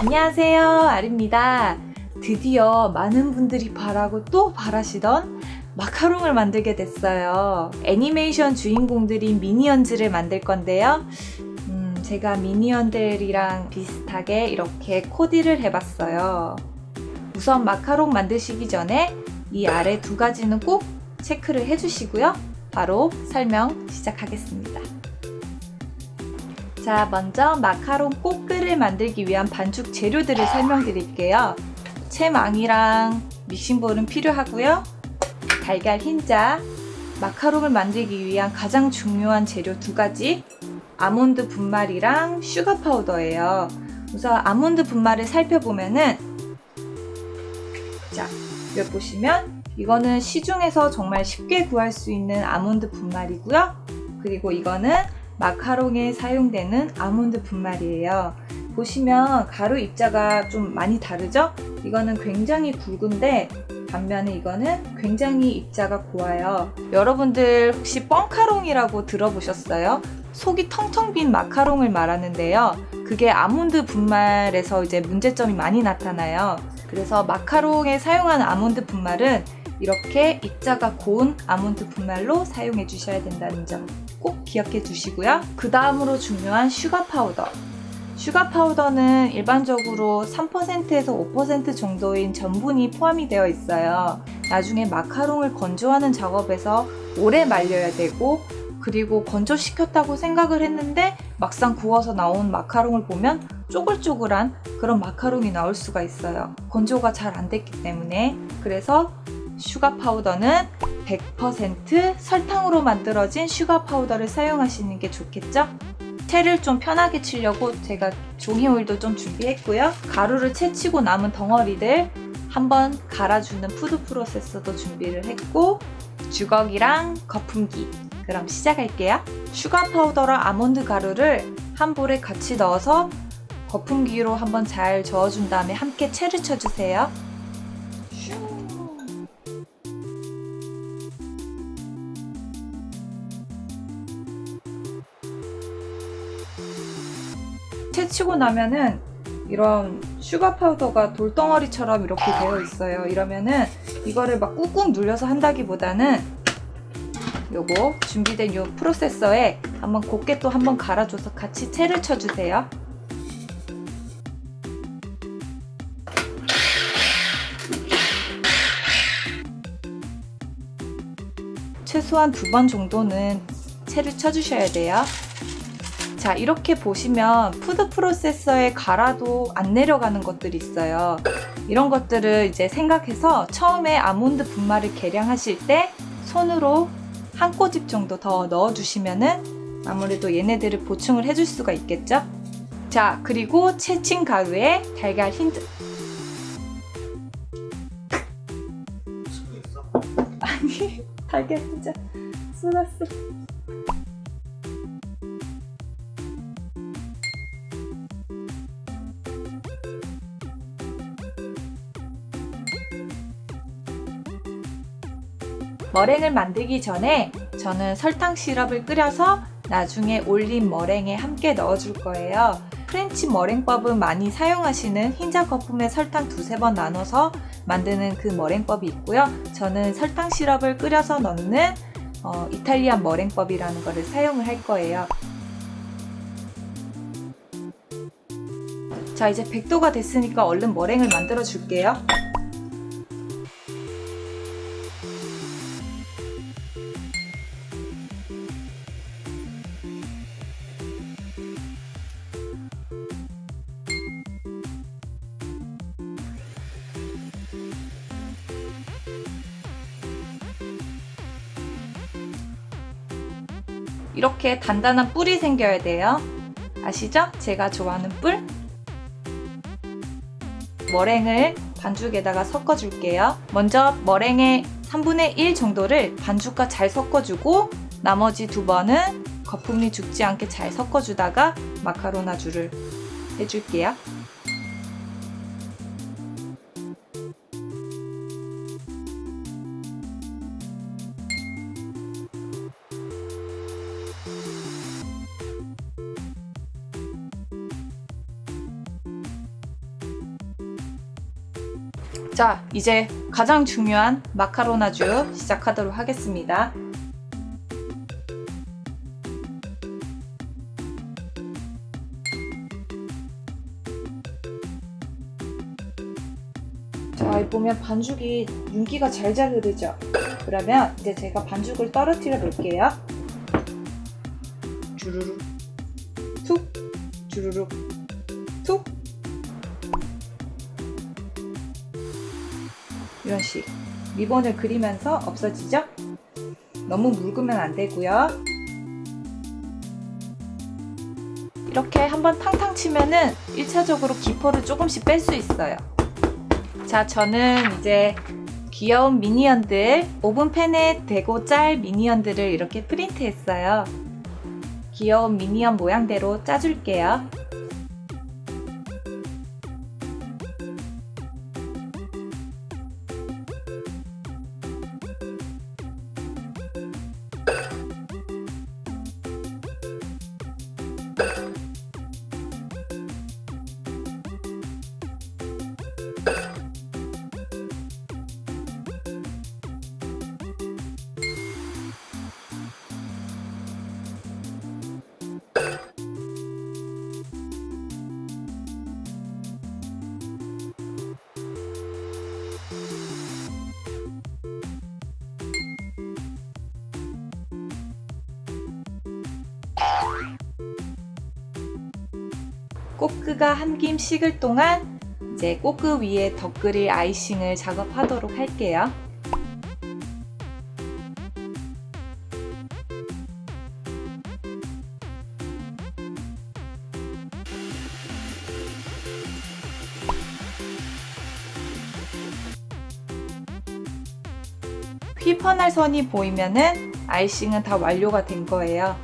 안녕하세요, 아리입니다. 드디어 많은 분들이 바라고 또 바라시던 마카롱을 만들게 됐어요. 애니메이션 주인공들인 미니언즈를 만들 건데요. 제가 미니언들이랑 비슷하게 이렇게 코디를 해봤어요. 우선 마카롱 만드시기 전에 이 아래 두 가지는 꼭 체크를 해주시고요. 바로 설명 시작하겠습니다. 자, 먼저 마카롱 꼬끄를 만들기 위한 반죽 재료들을 설명드릴게요. 채망이랑 믹싱볼은 필요하고요. 달걀 흰자, 마카롱을 만들기 위한 가장 중요한 재료 두 가지, 아몬드 분말이랑 슈가 파우더예요. 우선 아몬드 분말을 살펴보면은, 자, 여기 보시면 이거는 시중에서 정말 쉽게 구할 수 있는 아몬드 분말이고요. 그리고 이거는 마카롱에 사용되는 아몬드 분말이에요. 보시면 가루 입자가 좀 많이 다르죠? 이거는 굉장히 굵은데 반면에 이거는 굉장히 입자가 고와요. 여러분들 혹시 뻥카롱이라고 들어보셨어요? 속이 텅텅 빈 마카롱을 말하는데요. 그게 아몬드 분말에서 이제 문제점이 많이 나타나요. 그래서 마카롱에 사용하는 아몬드 분말은 이렇게 입자가 고운 아몬드 분말로 사용해 주셔야 된다는 점 꼭 기억해 주시고요. 그 다음으로 중요한 슈가 파우더. 슈가 파우더는 일반적으로 3%에서 5% 정도인 전분이 포함이 되어 있어요. 나중에 마카롱을 건조하는 작업에서 오래 말려야 되고, 그리고 건조시켰다고 생각을 했는데 막상 구워서 나온 마카롱을 보면 쪼글쪼글한 그런 마카롱이 나올 수가 있어요. 건조가 잘 안 됐기 때문에. 그래서 슈가 파우더는 100% 설탕으로 만들어진 슈가 파우더를 사용하시는 게 좋겠죠? 채를 좀 편하게 치려고 제가 종이 오일도 좀 준비했고요. 가루를 채치고 남은 덩어리들 한번 갈아주는 푸드 프로세서도 준비를 했고, 주걱이랑 거품기. 그럼 시작할게요. 슈가 파우더랑 아몬드 가루를 한 볼에 같이 넣어서 거품기로 한번 잘 저어준 다음에 함께 채를 쳐주세요. 채치고 나면은 이런 슈가 파우더가 돌덩어리처럼 이렇게 되어 있어요. 이러면은 이거를 막 꾹꾹 눌려서 한다기보다는 요거 준비된 요 프로세서에 한번 곱게 또 한번 갈아줘서 같이 채를 쳐주세요. 최소한 2번 정도는 채를 쳐주셔야 돼요. 자, 이렇게 보시면 푸드 프로세서에 갈아도 안 내려가는 것들이 있어요. 이런 것들을 이제 생각해서 처음에 아몬드 분말을 계량하실 때 손으로 한 꼬집 정도 더 넣어주시면은 아무래도 얘네들을 보충을 해줄 수가 있겠죠? 자, 그리고 채친 가루에 달걀 흰자. 아니, 달걀 흰자 쏟았어. 머랭을 만들기 전에 저는 설탕 시럽을 끓여서 나중에 올린 머랭에 함께 넣어줄 거예요. 프렌치 머랭법은 많이 사용하시는 흰자 거품에 설탕 2-3번 나눠서 만드는 그 머랭법이 있고요. 저는 설탕 시럽을 끓여서 넣는 이탈리안 머랭법이라는 거를 사용을 할 거예요. 자, 이제 100도가 됐으니까 얼른 머랭을 만들어 줄게요. 이렇게 단단한 뿔이 생겨야 돼요. 아시죠? 제가 좋아하는 뿔. 머랭을 반죽에다가 섞어줄게요. 먼저 머랭의 3분의 1 정도를 반죽과 잘 섞어주고 나머지 2번은 거품이 죽지 않게 잘 섞어주다가 마카로나주를 해줄게요. 자, 이제 가장 중요한 마카로나주 시작하도록 하겠습니다. 자, 여기 보면 반죽이 윤기가 잘잘 흐르죠? 그러면 이제 제가 반죽을 떨어뜨려 볼게요. 주르륵 툭, 주르륵 툭. 이런 식 리본을 그리면서 없어지죠? 너무 묽으면 안 되고요. 이렇게 한번 탕탕 치면은 1차적으로 기포를 조금씩 뺄 수 있어요. 자, 저는 이제 귀여운 미니언들, 오븐팬에 대고 짤 미니언들을 이렇게 프린트했어요. 귀여운 미니언 모양대로 짜줄게요. 꼬끄가 한 김 식을 동안 이제 꼬끄 위에 덧그릴 아이싱을 작업하도록 할게요. 휘퍼날 선이 보이면은 아이싱은 다 완료가 된 거예요.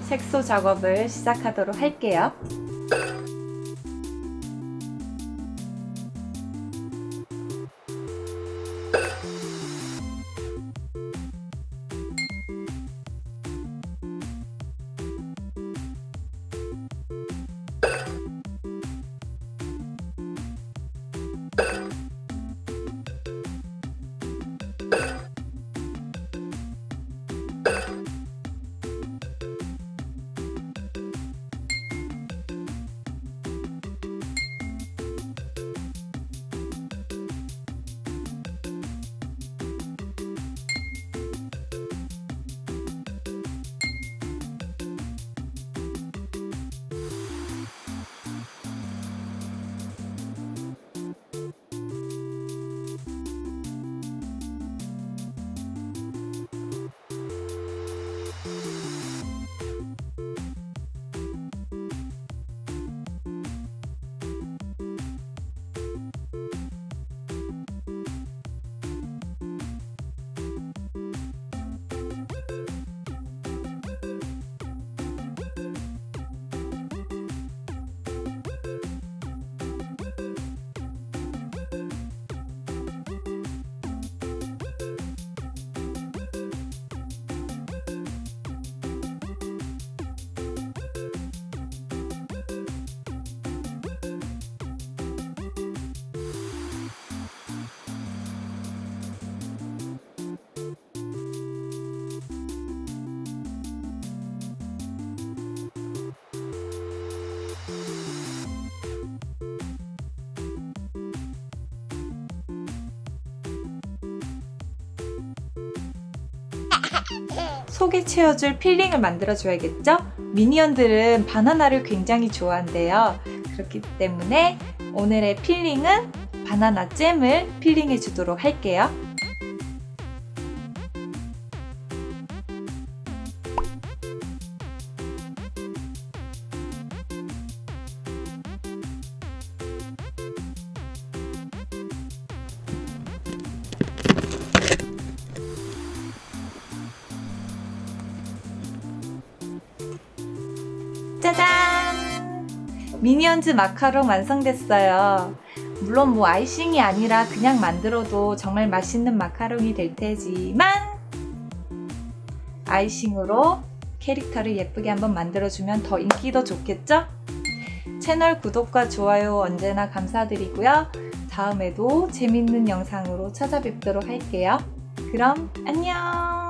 색소 작업을 시작하도록 할게요. 속에 채워줄 필링을 만들어줘야겠죠? 미니언들은 바나나를 굉장히 좋아한대요. 그렇기 때문에 오늘의 필링은 바나나 잼을 필링해 주도록 할게요. 짜잔! 미니언즈 마카롱 완성됐어요. 물론 뭐 아이싱이 아니라 그냥 만들어도 정말 맛있는 마카롱이 될 테지만 아이싱으로 캐릭터를 예쁘게 한번 만들어주면 더 인기도 좋겠죠? 채널 구독과 좋아요 언제나 감사드리고요. 다음에도 재밌는 영상으로 찾아뵙도록 할게요. 그럼 안녕!